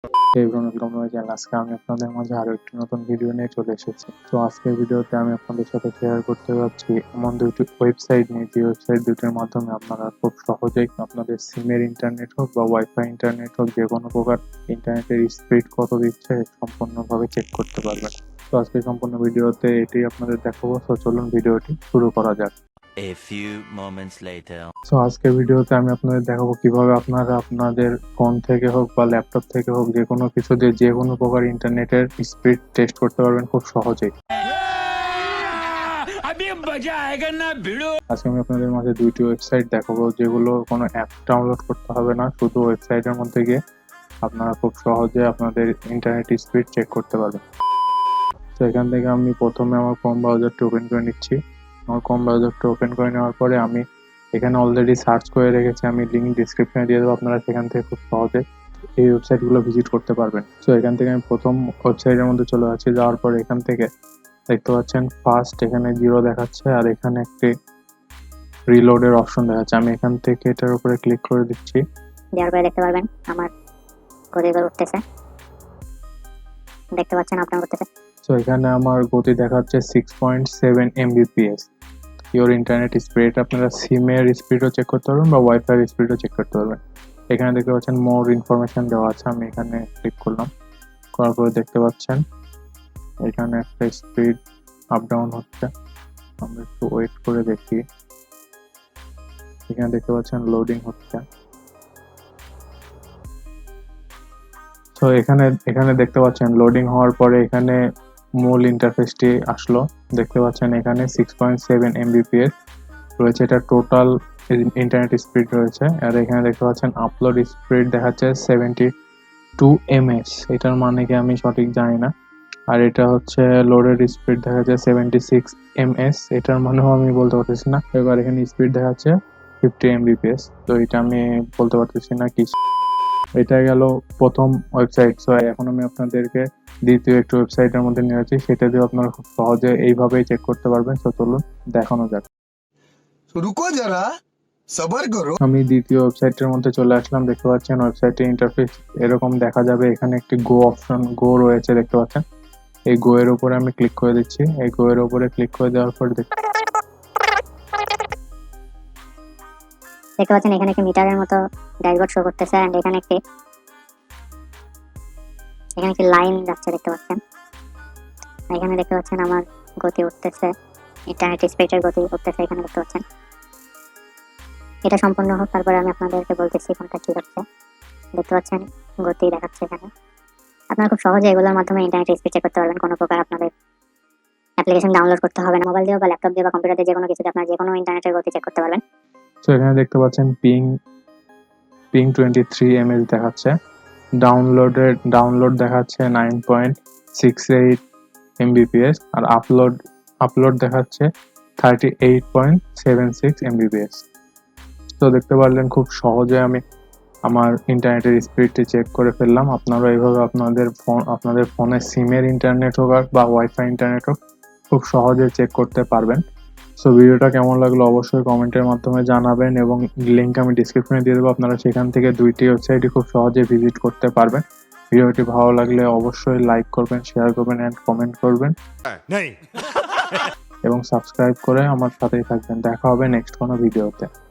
আজকে আমি আপনাদের মাঝে আরো একটি নতুন ভিডিও নিয়ে চলে এসেছি। তো আজকের ভিডিওতে আমি আপনাদের সাথে শেয়ার করতে যাচ্ছি এমন দুটি ওয়েবসাইট নিয়ে, যে ওয়েবসাইট দুটির মাধ্যমে আপনারা খুব সহজেই আপনাদের সিমের ইন্টারনেট হোক বা ওয়াইফাই ইন্টারনেট হোক, যে কোনো প্রকার ইন্টারনেটের স্পিড কত দিচ্ছে সম্পূর্ণভাবে চেক করতে পারবেন। তো আজকে সম্পূর্ণ ভিডিওতে এটি আপনাদের দেখাবো। তো চলুন ভিডিওটি শুরু করা যাক। A few moments later. So আজকের ভিডিওতে আমি আপনাদের দেখাবো কিভাবে আপনারা আপনাদের ফোন থেকে হোক বা ল্যাপটপ থেকে হোক, যে কোনো কিছু দিয়ে যে কোনো প্রকার ইন্টারনেটের স্পিড টেস্ট করতে পারবেন খুব সহজেই। আজকে আমি আপনাদের মাঝে দুইটি ওয়েবসাইট দেখাবো, যেগুলো কোনো অ্যাপ ডাউনলোড করতে হবে না, শুধু ওয়েবসাইটের মধ্যে গিয়ে আপনারা খুব সহজে আপনাদের ইন্টারনেট স্পিড চেক করতে পারবেন। তো এখান থেকে আমি প্রথমে আমার ক্রোম ব্রাউজারটি ওপেন করে নিচ্ছি। আমার ক্রোম ব্রাউজারটা ওপেন করে নেওয়ার পরে আমি এখানে অলরেডি সার্চ করে রেখেছি, আমি লিঙ্ক ডিসক্রিপশনে দিয়ে দেবো, আপনারা সেখান থেকে খুব সহজে এই ওয়েবসাইটগুলো ভিজিট করতে পারবেন। তো এখান থেকে আমি প্রথম ওয়েবসাইটের মধ্যে চলে যাচ্ছি। যাওয়ার পরে এখান থেকে দেখতে পাচ্ছেন ফার্স্ট এখানে 0 দেখাচ্ছে, আর এখানে একটি রিলোডের অপশন দেখাচ্ছে। আমি এখান থেকে এটার উপরে ক্লিক করে দিচ্ছি। দেওয়ার পরে দেখতে পারবেন আমার গতিগুলো উঠতেছে, দেখতে পাচ্ছেন আপনার উঠতেছে। তো এখানে আমার গতি দেখাচ্ছে 6.7 Mbps। ইওর ইন্টারনেট স্পিড আপনারা সিমের স্পিডও চেক করতে পারবেন বা ওয়াইফাই স্পিডও চেক করতে পারবেন। এখানে দেখতে পাচ্ছেন মোর ইনফরমেশন দেওয়া আছে, আমি এখানে ক্লিক করলাম। করার পরে দেখতে পাচ্ছেন এখানে একটা স্পিড আপ ডাউন হচ্ছে, আমরা একটু ওয়েট করে দেখি। এখানে দেখতে পাচ্ছেন লোডিং হচ্ছে। তো এখানে দেখতে পাচ্ছেন লোডিং হওয়ার পরে এখানে মূল ইন্টারফেসটি আসলো। দেখতে পাচ্ছেন এখানে 6.7 Mbps রয়েছে, এটা টোটাল ইন্টারনেট স্পিড রয়েছে। আর এখানে দেখতে পাচ্ছেন আপলোড স্পিড দেখাচ্ছে 72 ms। এটার মানে কি আমি সঠিক জানি না। আর এটা হচ্ছে লোডের স্পিড দেখাচ্ছে 76 ms, এটার মানেও আমি বলতে পারতেছি না। এবার এখানে স্পিড দেখাচ্ছে 50 Mbps, তো এটা আমি বলতে পারতেছি না কি। এটা গেল প্রথম ওয়েবসাইট। সো এখন আমি আপনাদেরকে দ্বিতীয় একটি ওয়েবসাইটের মধ্যে নিয়ে যাচ্ছি, সেটা দিয়ে আপনারা খুব সহজে এইভাবেই চেক করতে পারবেন। তো চলুন দেখানো যাক। রুকো যারা, সবার করো। আমি দ্বিতীয় ওয়েবসাইটের মধ্যে চলে আসলাম। দেখতে পাচ্ছেন ওয়েবসাইটের ইন্টারফেস এরকম দেখা যাবে। এখানে একটি গো রয়েছে, দেখতে পাচ্ছেন। এই গো এর উপরে আমি ক্লিক করে দিচ্ছি। এই গো এর উপরে ক্লিক করে দেওয়ার পর দেখতে পাচ্ছেন এখানে একটি মিটারের মতো ড্যাশবোর্ড শো করতেছে, এন্ড এখানে একটি লাইন যাচ্ছে, দেখতে পাচ্ছেন। এখানে দেখতে পাচ্ছেন আমার গতি উঠতেছে, ইন্টারনেট স্পিডের গতি উঠতেছে, এখানে দেখতে পাচ্ছেন। এটা সম্পূর্ণ হোক, তারপরে আমি আপনাদেরকে বলতেছি কোনটা কি হচ্ছে। দেখতে পাচ্ছেন গতি দেখাচ্ছে এখানে। আপনারা খুব সহজে এগুলোর মাধ্যমে ইন্টারনেট স্পিড চেক করতে পারবেন। কোনো প্রকার আপনাদের অ্যাপ্লিকেশন ডাউনলোড করতে হবে না। মোবাইল দিয়ে বা ল্যাপটপ দিয়ে বা কম্পিউটার দিয়ে যে কোনো কিছুতে আপনারা যে কোনো ইন্টারনেটের গতি চেক করতে পারবেন। তো এখানে দেখতে পাচ্ছেন পিং 23 ms দেখাচ্ছে। ডাউনলোড দেখাচ্ছে 9.68 Mbps, আর আপলোড দেখাচ্ছে 38.76 Mbps। তো দেখতে পারলেন খুব সহজে আমি আমার ইন্টারনেটের স্পিডটি চেক করে ফেললাম। আপনারা এইভাবে আপনাদের ফোনে সিমের ইন্টারনেট হোক বা ওয়াইফাই ইন্টারনেট হোক খুব সহজে চেক করতে পারবেন। সো ভিডিওটা কেমন লাগলো অবশ্যই কমেন্টের মাধ্যমে জানাবেন, এবং লিঙ্ক আমি ডিসক্রিপশনে দিয়ে দেবো, আপনারা সেখান থেকে দুইটি ওয়েবসাইটই খুব সহজে ভিজিট করতে পারবেন। ভিডিওটি ভালো লাগলে অবশ্যই লাইক করবেন, শেয়ার করবেন এন্ড কমেন্ট করবেন, এবং সাবস্ক্রাইব করে আমার সাথেই থাকবেন। দেখা হবে নেক্সট কোনো ভিডিওতে।